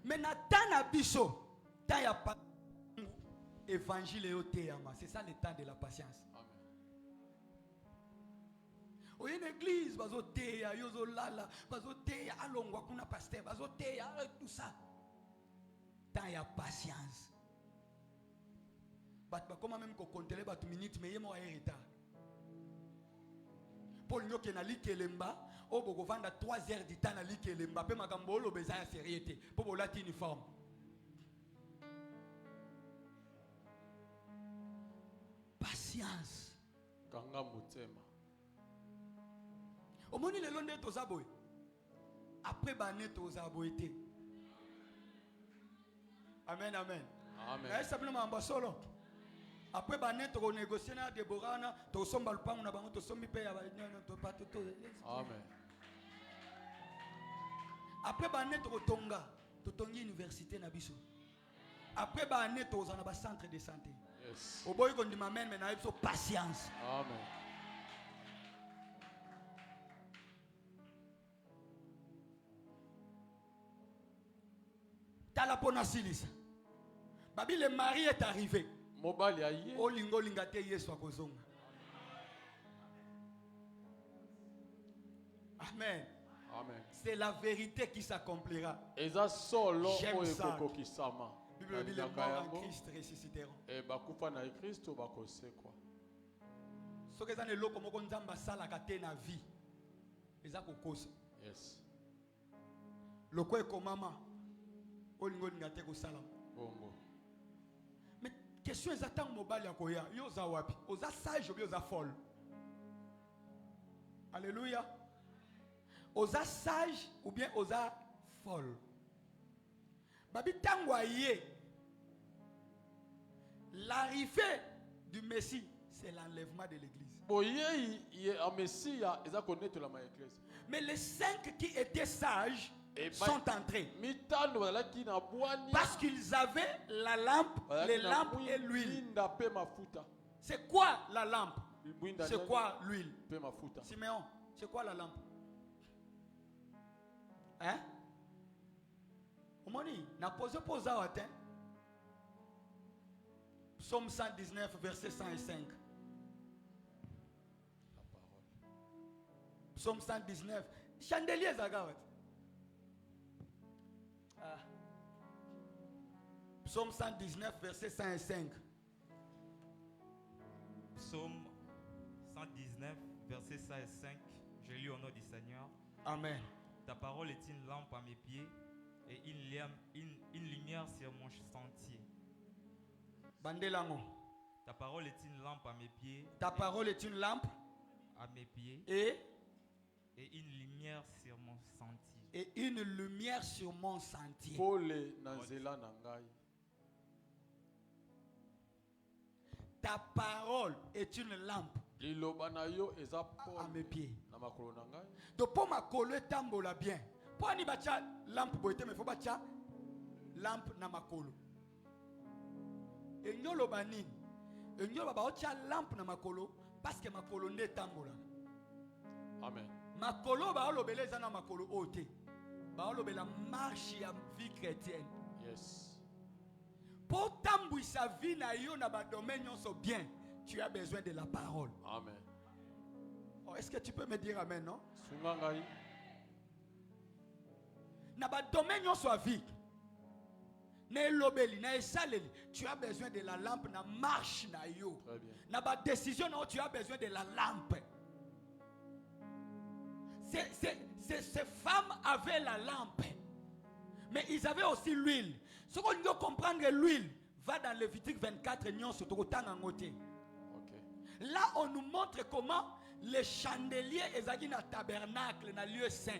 Mais Nathan biso ta ya pa évangile au théâma. C'est ça le temps de la patience. Amen. une église, bazoteya, yozolala, bazoteya, alongwa kuna pasteur, bazoteya, tout ça. Tant il y a patience. Comment même qu'on compte les minutes, mais il y a un retard. Paul Nyoke na likelemba, o boko vanda 3 heures du temps na likelemba, pe makambo lo bezaya sérieuté, pour bo lati uniforme. Patience. Kanga mutema. Omoni le londe to zaboy. Après bané to zaboyté. Amen, amen. Amen. Est simplement en solo. Après bané to négocier na Deborah na to somba lupangu na bango to sombi pe ya to pas to. Amen. Après bané to tonga to tongi université na biso. Après bané to za na ba centre de santé. Yes. Au boy qu'on dit m'amène mais na so patience. Amen. Talapona silis. Babi le mari est arrivé. Mobali aye. Olingo lingate yesu akozonga. Amen. Amen. C'est la vérité qui s'accomplira. Eza solo J'aime ça. oyeko kisama. Bible dit les morts en Christ ressusciteront. Et bakufa na Kristo bakosekwa. Soki eza eloko moko nzambe asalaka te na vie. Eza kokosa. Yes. Loko ekomama. Olingo lingate kosala. Bongo. Mais question eza tango mobali ya koya. Yo za wapi? Oza sage ou bien oza folle? Alléluia. Oza sage ou bien oza folle? Babi tango aye. L'arrivée du Messie, c'est l'enlèvement de l'église. Mais les 5 qui étaient sages sont entrés. Parce qu'ils avaient la lampe, les lampes et l'huile. C'est quoi la lampe? C'est quoi l'huile? Siméon, c'est quoi la lampe? Hein? Omoni, n'a posé à atteint. Psaume 119, verset 105. La parole. Psaume 119. Chandelier Zagawat. Psaume 119, verset 105. Psaume 119, verset 105. Je lis au nom du Seigneur. Amen. Ta parole est une lampe à mes pieds et une lumière sur mon sentier. Bandelango. Ta parole est une lampe à mes pieds. Ta parole est une lampe à mes pieds et une lumière sur mon sentier. Et une lumière sur mon sentier. Ta parole est une lampe à mes pieds. Donc pour ma colle tambola bien. Pour ni bacha lampe boite mais faut bacha lampe na makolo. Et nyolo banin. Et nyolo ba ocha lampe na makolo parce que makolo ne tambola. Amen. Makolo ba olobeleza na makolo ote. Ba olobela marche ya vie chrétienne. Yes. Pour tambouiller sa vie na yo na ba domaine nyonso bien, tu as besoin de la parole. Amen. Oh, est-ce que tu peux me dire amen, non? Sungangai. Na ba domaine nyonso a vie. Na elobeli, na esaleli, tu as besoin de la lampe na marche na yo. Très bien. Na ba décision non, tu as besoin de la lampe. Ces femmes avaient la lampe. Mais ils avaient aussi l'huile. Ce qu'on doit comprendre, l'huile va dans Lévitique 24. Là, on nous montre comment les chandeliers étaient dans le tabernacle, dans le lieu saint.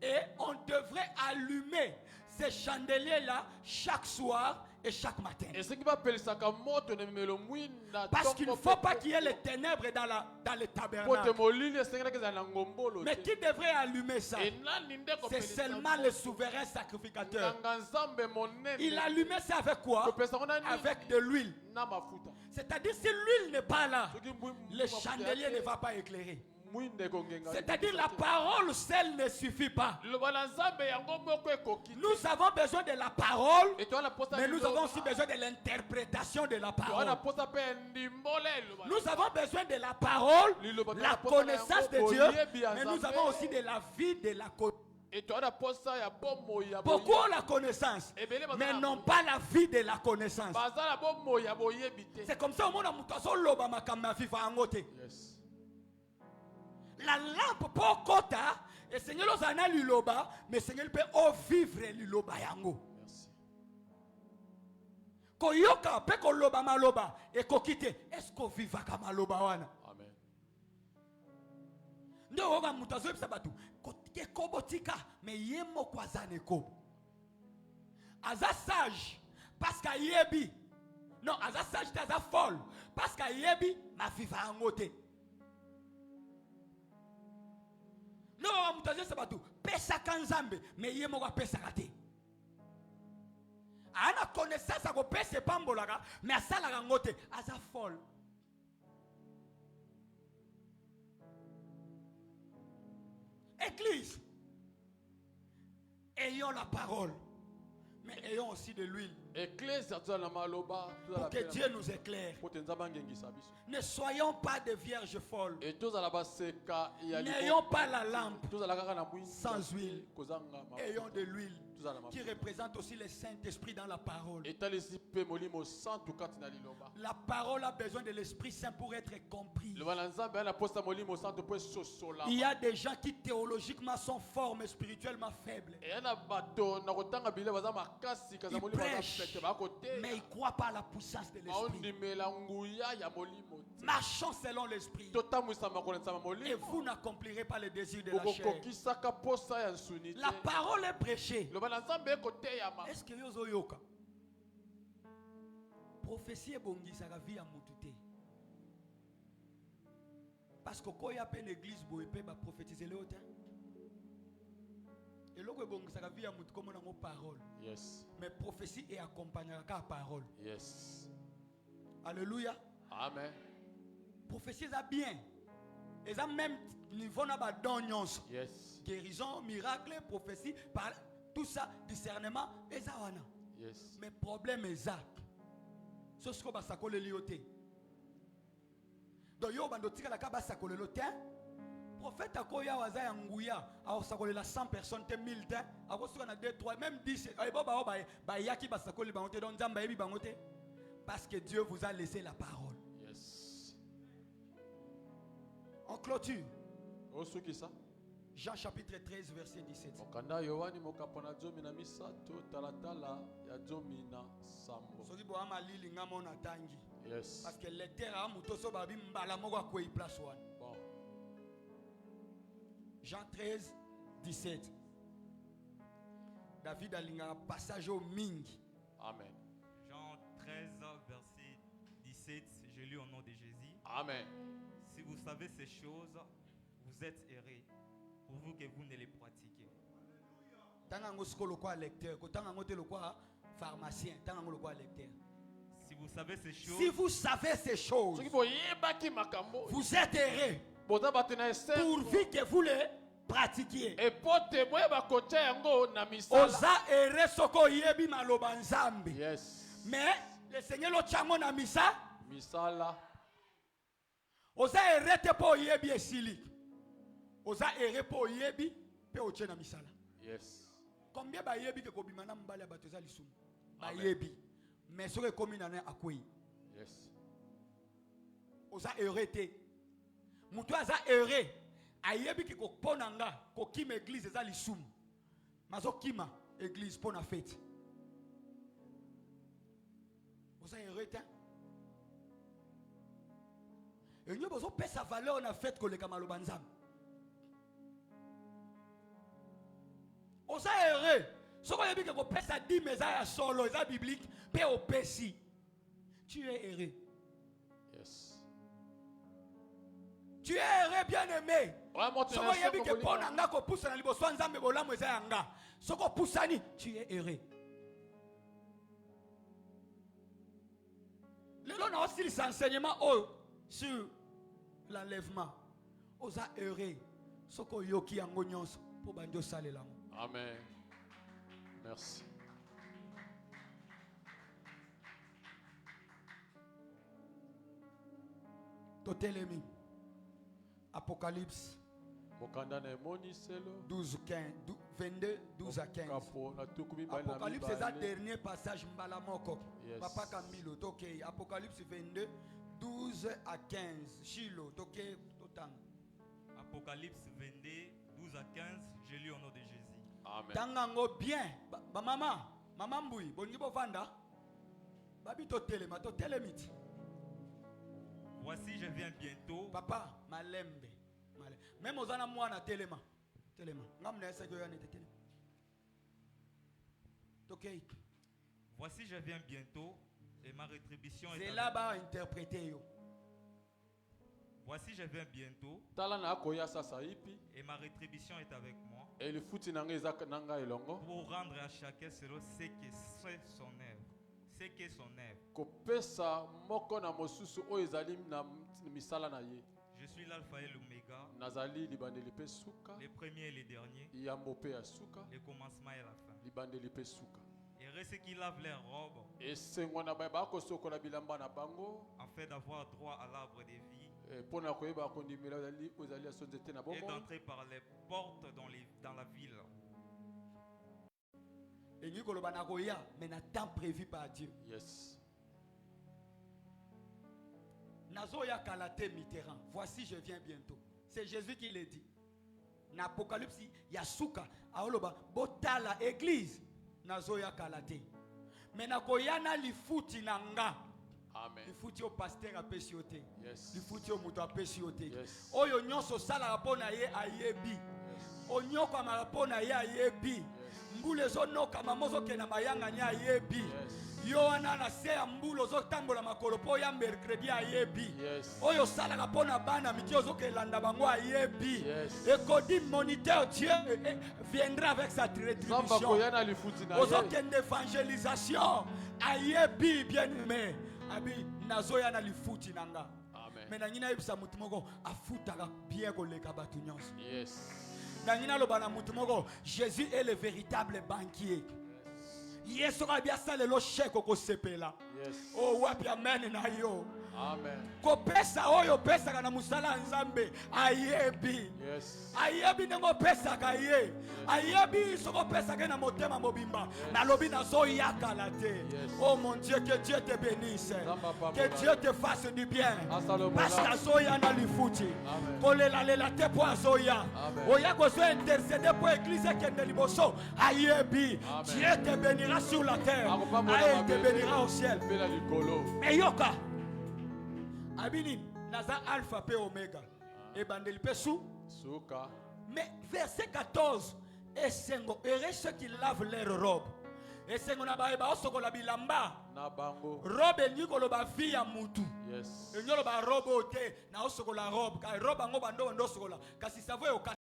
Et on devrait allumer ces chandeliers-là chaque soir et chaque matin. Parce qu'il ne faut pas qu'il y ait les ténèbres dans le tabernacle. Mais qui devrait allumer ça? C'est seulement le souverain sacrificateur. Il allumait ça avec quoi? Avec de l'huile. C'est-à-dire si l'huile n'est pas là, le chandelier ne va pas éclairer. C'est-à-dire la parole seule ne suffit pas. Nous avons besoin de la parole, mais nous avons aussi besoin de l'interprétation de la parole. Nous avons besoin de la parole, la connaissance de Dieu, mais nous avons aussi de la vie de la connaissance. Beaucoup ont la connaissance, mais n'ont pas la vie de la connaissance. C'est comme ça au monde yes. La lampe pour kota et Seigneur l'osana liloba, mais Seigneur peut vivre liloba yango. Merci. Koyoka pe koloba maloba et kokite est-ce qu'on viva kama maloba wana? Amen. Ndo oga mutazo sabatu ke kobotika mais yemo kwazane ko. Aza sage parce que yebi. Non, aza sage aza folle parce que yebi ma viva ngote. Non, mutazo sabatu pesa kanzambe mais yemo kwa pesa kate. Ana connaissance ko pesa pambolaka mais asala ngote aza folle. Église, ayons la parole, mais ayons aussi de l'huile. Pour que Dieu nous éclaire. Ne soyons pas des vierges folles. N'ayons pas la lampe sans huile. Ayons de l'huile qui représente aussi le Saint-Esprit dans la parole. La parole a besoin de l'Esprit Saint pour être compris. Il y a des gens qui théologiquement sont forts mais spirituellement faibles. Ils prêchent, mais ils ne croient pas à la puissance de l'Esprit. Marchons selon l'Esprit. Et vous n'accomplirez pas les désirs de la chair. La parole est prêchée. Est-ce que vous avez yoka? Prophétie est bongi ça la vie à moutouté. Parce que quand il y a une église boye peut prophétiser le autre. Et logo bongi ça la vie à mout comme on a parole. Yes. Mais prophétie est accompagnée par parole. Yes. Alléluia. Amen. Prophétie ça bien. Et ça même niveau na ba donnance. Yes. Guérison, miracle, prophétie par tout ça, discernement, et ça wana. Yes. Mais problème est ça. Ce que va s'accoler lioté. Donc yo bando tika la kaba s'accoler le temps. Prophète akoya waza ya nguya, a s'accoler la 100 personnes, 1000 temps, a ko na 2 3 même 10 ay boba ba yaki ba s'accoler bangote donc nzamba yebi bangote parce que Dieu vous a laissé la parole. Yes. En clôture. Osu ki ça? Jean chapitre 13 verset 17. Yes. Parce que les terres bon. Jean 13 17. David a un passage au Ming. Amen. Jean 13 verset 17. Je lis au nom de Jésus. Amen. Si vous savez ces choses, vous êtes errés. Pour vous que vous ne les pratiquez. Si vous savez ces choses, vous êtes errés. Pourvu que vous les pratiquiez. Yes. Mais le Seigneur le chango na misa. Misala. Osa errete po yebi esili. Osa erré po yebi pe oche na misala. Yes. Combien ba yebi ke kobimana mbale abatoza lisumu. Ba yebi. Mais ce que comme na akoi. Yes. Osa errete. Mutu aza erré. Ayebi ke ko ponanga ko kima église za lisumu. Mazo kima église pona fête. Osa errete. Et nous avons payé sa valeur na fête ko le kamalo banzam. Osa erré. Ce qu'on a dit que vous payez sa 10 messages solo, c'est biblique, paye au péché. Tu es erré. Yes. Tu es erré, bien-aimé. Ce qu'on a dit que pour nanga ko pousse na liboso nzambe bolamu eza yanga. Ce qu'on pousse ni, tu es erré. Le long a aussi l'enseignement sur l'enlèvement. oza heureux soko yoki yango nyonso po bandi osalela ngo. Amen. Merci. Totelemi. Apocalypse 12, 15, 22, 12 à 15. Apocalypse c'est le dernier passage Mbalamoko. Yes. Papa Kamilo, ok. Apocalypse 22, 12 à 15. Chilo, ok. Apocalypse 22, 12 à 15. Je lis au nom de Jésus. Amen. Tangango bien. Maman Mboui, bongi bovanda. Babi totelema, totelemit. Voici, je viens bientôt. Papa, malembe. Même aux anamouana telema. Telema. Ngamna esa goya ne telema. Ok. Voici, je viens bientôt et ma rétribution est c'est avec là-bas interpréter yo. Voici, je viens bientôt et ma rétribution est avec moi pour rendre à chacun selon ce que c'est son œuvre. Ce qu'est son œuvre. Je suis l'alpha et l'oméga, le premier et le dernier, le commencement et la fin. Et ceux qui lavent leurs robes afin d'avoir droit à l'arbre de vie et d'entrer par les portes dans la ville. Et nous avons mais un temps prévu par Dieu. Yes. Nazoya Kalate Mitterrand. Voici, je viens bientôt. C'est Jésus qui l'a dit. Dans l'Apocalypse, il y a Souka. Aoloba, Botala, église. Nazoya Kalate. Mais Nakoyana li futi nanga. Amen. Li futi au pasteur a pesioté. Yes. Li futi au muto a pesioté. Yes. Oyo nyonso sala rapona ye ayebi. Yes. Onyoko ma rapona ye ayebi. Mbule zo noka mamozo kena mayanga nya ayebi. Yes. Yohana na se ambulo zo tambola makolo po ya mercredi ayebi. Yes. Oyo sala rapona bana miti ozo kelanda bango ayebi. Yes. Et Cody moniteur Dieu viendra avec sa rétribution. Ozo ken d'évangélisation ayebi bien aimé. Abi nazoya na lifuti nanga. Amen. Mais nangina yebisa mutu moko afutaka bien koleka batu nyonso. Yes. Nangina lobana mutu moko Jésus est le véritable banquier. Yes, on a bien ça le chèque au sepela. Yes. Oh, wapi amen na yo. Amen. Ko pesa oyo pesa kana musala nzambe ayebi. Yes. Ayebi ngo pesa ka ye. Ayebi soko pesa kana motema mobimba. Na lobi na zo yakala te. Oh mon Dieu, que Dieu te bénisse. Que Dieu te fasse du bien. Parce que zoya na lifuti. Kolela lela te po zoya. Oya ko zo intercéder pour église kende liboso. Ayebi. Dieu te bénira sur la terre. Il te bénira au ciel. Mais yoka Abini, naza alpha pe omega. Et bandeli pe Souka. Mais verset 14. Et sengo, heureux ceux qui lavent leurs robes. Et sengo na ba eba osoko la bilamba. Na bango. Robe nyiko lo ba fi ya mutu. Yes. Nyolo ba robe ote na osoko la robe. Ka robe ngo bando ndo soko la. Kasi savo